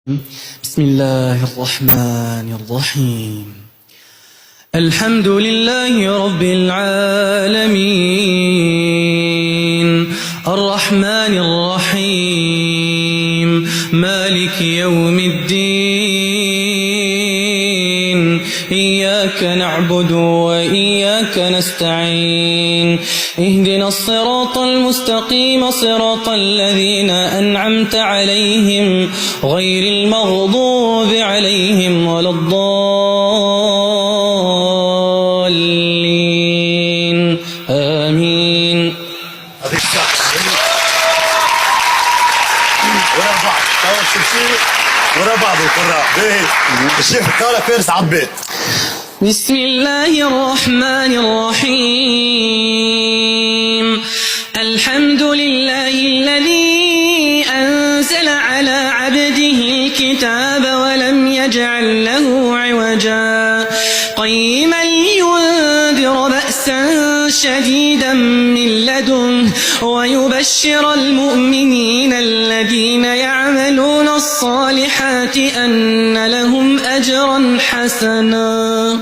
بسم الله الرحمن الرحيم. الحمد لله رب العالمين الرحمن الرحيم مالك يوم الدين إياك نعبد وإياك نستعين اهدنا الصراط المستقيم صراط الذين أنعمت عليهم غير المغضوب عليهم ولا الضالين آمين. ورا بعض القراء الشيخ قال فارس عبيت. بسم الله الرحمن الرحيم. الحمد لله الذي أنزل على عبده الكتاب ولم يجعل له عوجا قيما لينذر بأسا شديدا من لدنه ويبشر المؤمنين الذين يعملون الصالحات أن لهم أجرا حسنا.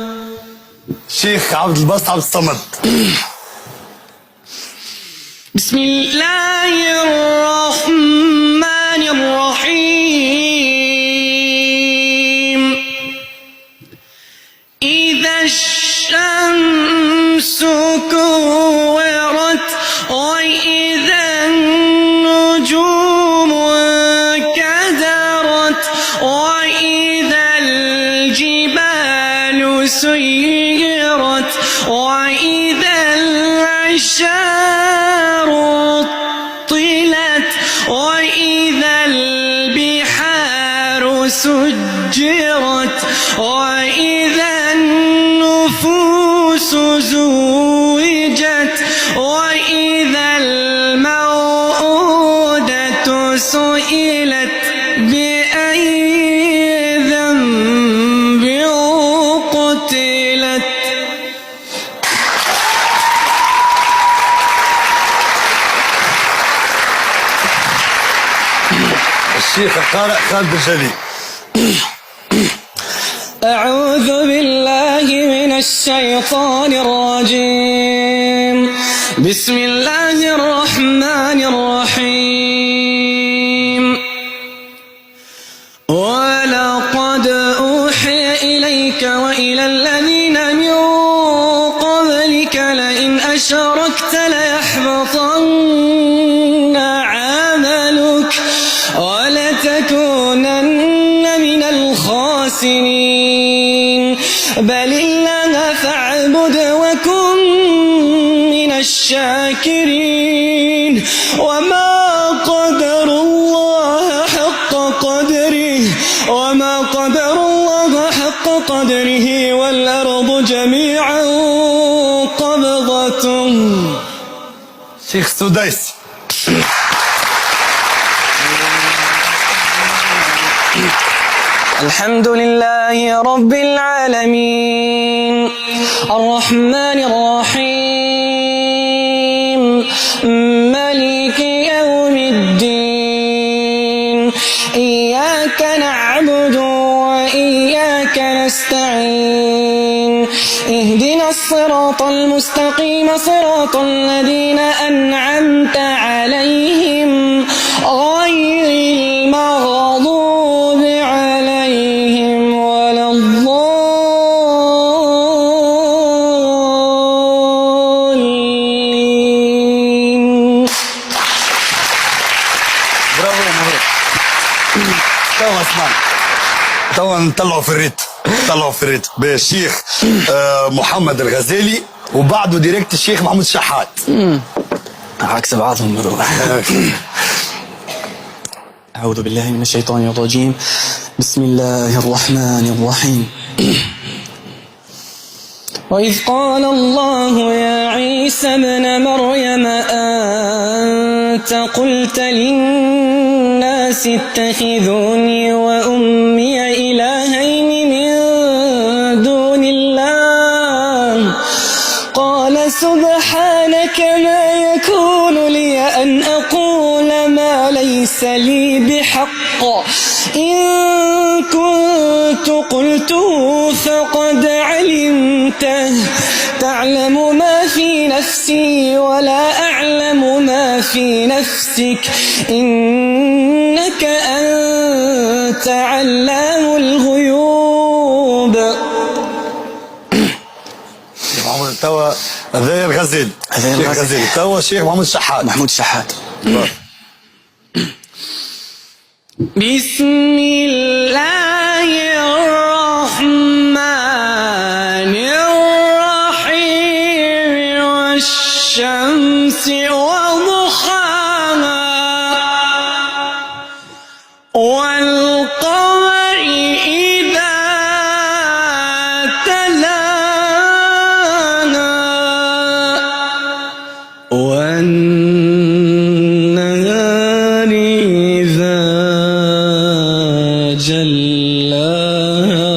شيخ عبد الباسط عبد الصمد. بسم الله الرحمن الرحيم. إذا الشمس كورت وإذا النجوم كدرت وإذا الجبال سيرت وإذا العشار طلت وإذا البحار سجرت وإذا النفوس زوجت وإذا الموءودة سئلت بأي ذنب قتلت. الشيخ القارئ خالد الجلي. أعوذ بالله من الشيطان الرجيم. بسم الله الرحمن الرحيم. ولقد أوحي إليك وإلى الذين من قبلك لئن أشركت ليحبطن عملك ولتكونن من الخاسرين بل الله فاعبد وكن من الشاكرين وما قدر الله حق قدره والأرض جميعا قبضته. شيخ سديس. الحمد لله رب العالمين الرحمن الرحيم مالك يوم الدين إياك نعبد وإياك نستعين اهدنا الصراط المستقيم صراط الذين أنعمت عليهم غير المغضوب عليهم ولا الضالين. برافو مهير. توا اسمع توا نطلعوا في الريت بالشيخ محمد الغزالي وبعده ديريكت الشيخ محمود الشحات. عكس بعضهم بروح. أعوذ بالله من الشيطان الرجيم. بسم الله الرحمن الرحيم. وإذ قال الله يا عيسى ابن مريم أنت قلت للناس اتخذوني وأمي إلهين من دون الله قال سبحانك ما يكون لي أن أقول ما ليس لي بحق إن قلته فقد علمته تعلم ما في نفسي ولا أعلم ما في نفسك إنك أنت علام الغيوب. محمود توا هذا الغزال، الشيخ الغزال توا الشيخ محمود الشحات. محمود الشحات. بسم الله الرحمن الرحيم والشمس وضحاها والقمر إذا تلاها والنهار إذا جلاها.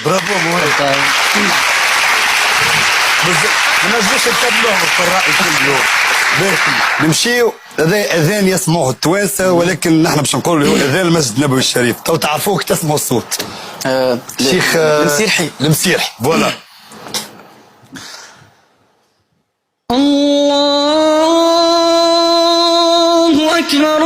برافو مولاي. ما نجموش نكملوهم القراء كل يوم. نمشيو هذا اذان يسمعوه التوانسه ولكن نحن باش نقولوا هو اذان المسجد النبوي الشريف. تو تعرفوك تسمعوا الصوت. الشيخ المسيرحي. المسيرحي فوالا. الله أكبر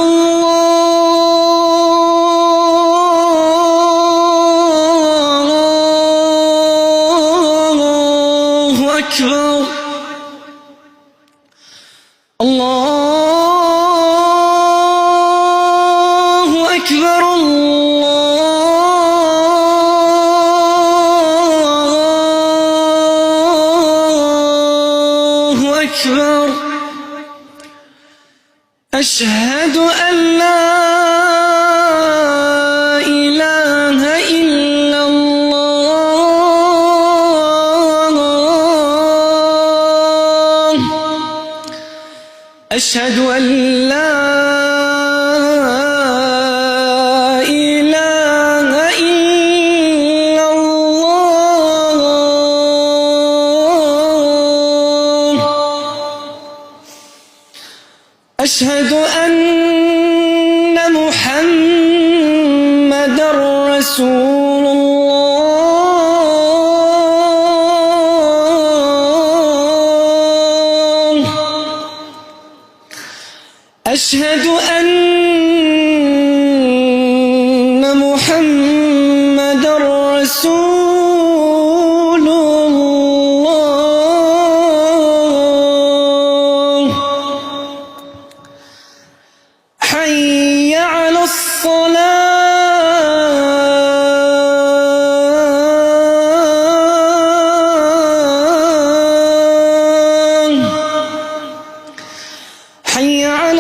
الله أكبر الله أكبر الله أكبر. أشهد أن لا إله إلا الله. أشهد أن لا إله إلا الله. أشهد أن محمدًا رسول الله. أشهد أن محمدًا رسول الله. حي على الصلاة. حي على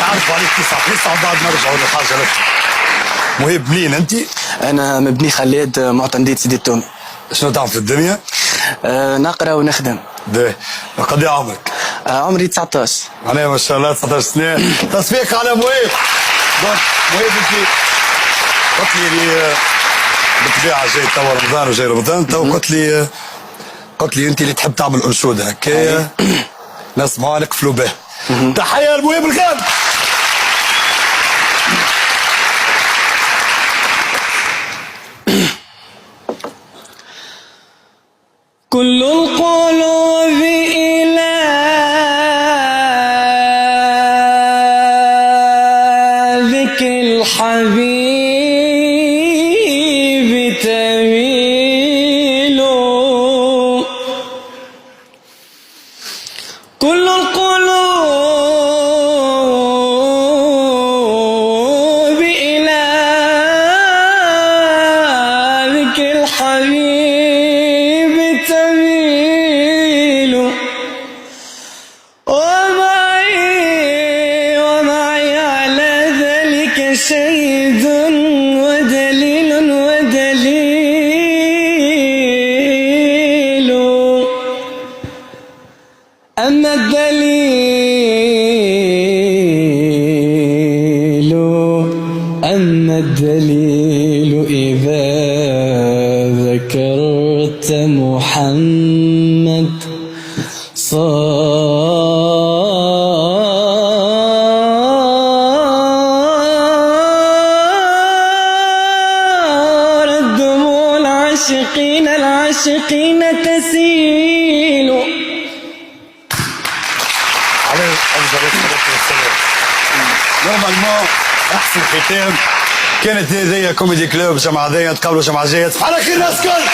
تعرفوا عليك تسعة وبعد ما رجعوا للحاجة لك. مهيب منين أنت؟ أنا مبني خلاد معتمدية سيدي التومي. شنو تعمل في الدنيا؟ نقرأ ونخدم. باهي. قد ايه عمرك؟ عمري 19. معناها ما شاء الله 19 سنة. تصفيق على مهيب. مهيب أنت قلت لي بالطبيعة جاي توا رمضان وجاي رمضان تو قلت لي أنت اللي تحب تعمل أنشودة هكايا نسمعوا لك فلوباه. تحية لمهيب الغامدي. كل القلوب إلى ذكر الحبيب تميل. كل القلوب إلى ذكر الحبيب تميل. ومعي على ذلك شهيد محمد صارت دموع العاشقين تسيل. عليه افضل الصلاه والسلام. نورمالمون احسن ختام كانت هذه كوميدي كلوب جمعة ذي تقابلوا جمعة جاية. على خير الناس الكل.